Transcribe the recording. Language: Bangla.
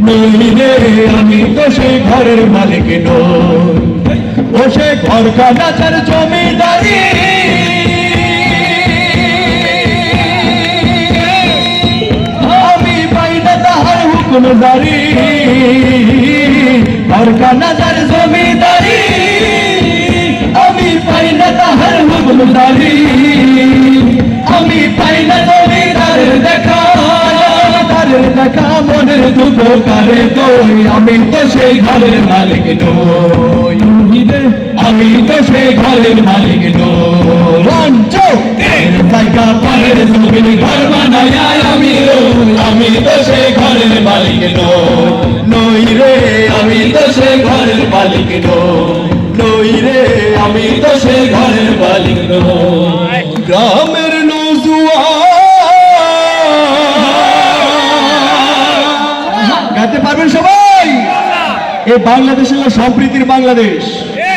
নই রে আমি তো সেই ঘরের মালিক নই। ও সে ঘর কানাচার জমিদারি, আমি পাই না তাহার হুকুমদারি। ঘর কানাচার জমিদারি, আমি পাই না তাহার হুকুমদারি। আমি পাই না জমিদারের দেখা, তারের দেখা মনের দুঃখ কারে কই। আমি তো সেই ঘরের মালিক নই, আমি তো সেই ঘরের মালিক নই। জায়গা পারের জমিন ঘর বানায় আমি রই, আমি তো সেই ঘরের মালিক নই রে, আমি তো সেই ঘরের মালিক নই রে, আমি তো সেই ঘরের মালিক নই। গ্রামের গাইতে পারবেন সবাই? এই বাংলাদেশ হলো সম্প্রীতির বাংলাদেশ।